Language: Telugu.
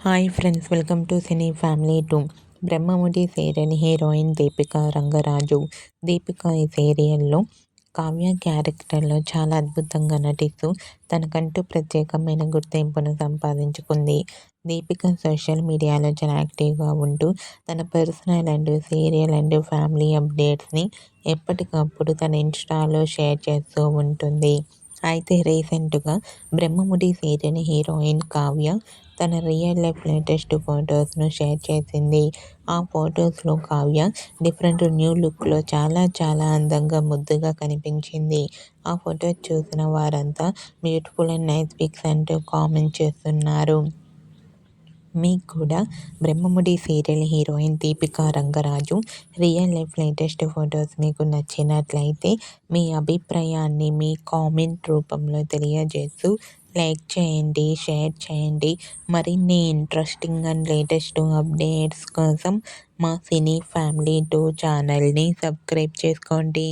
Hi friends, welcome to cine family 2. Brahmamudi serial heroine Deepika Rangaraju. Deepika ఈ సీరియల్లో కావ్య క్యారెక్టర్లో చాలా అద్భుతంగా నటిస్తూ తనకంటూ ప్రత్యేకమైన గుర్తింపును సంపాదించుకుంది. దీపిక సోషల్ మీడియాలో చాలా యాక్టివ్గా ఉంటూ తన personal and serial and family అప్డేట్స్ని ఎప్పటికప్పుడు తన ఇన్స్టాలో షేర్ చేస్తూ ఉంటుంది. అయితే రీసెంట్గా బ్రహ్మముడి సీరియల్ హీరోయిన్ కావ్య తన రియల్ లైఫ్ లేటెస్ట్ ఫొటోస్ను షేర్ చేసింది. ఆ ఫొటోస్లో కావ్య డిఫరెంట్ న్యూ లుక్లో చాలా చాలా అందంగా ముద్దుగా కనిపించింది. ఆ ఫొటోస్ చూసిన వారంతా బ్యూటిఫుల్ అండ్ నైస్ పిక్స్ అంటూ కామెంట్ చేస్తున్నారు. మీకు కూడా Brahmamudi serial heroine Deepika Rangaraju real life latest photos మీకు నచ్చినట్లయితే మీ అభిప్రాయాన్ని మీ కామెంట్ రూపంలో తెలియజేస్తూ లైక్ చేయండి, షేర్ చేయండి. మరిన్ని ఇంట్రెస్టింగ్ అండ్ లేటెస్ట్ అప్డేట్స్ కోసం మా సినీ ఫ్యామిలీ 2 ఛానల్ని సబ్స్క్రైబ్ చేసుకోండి.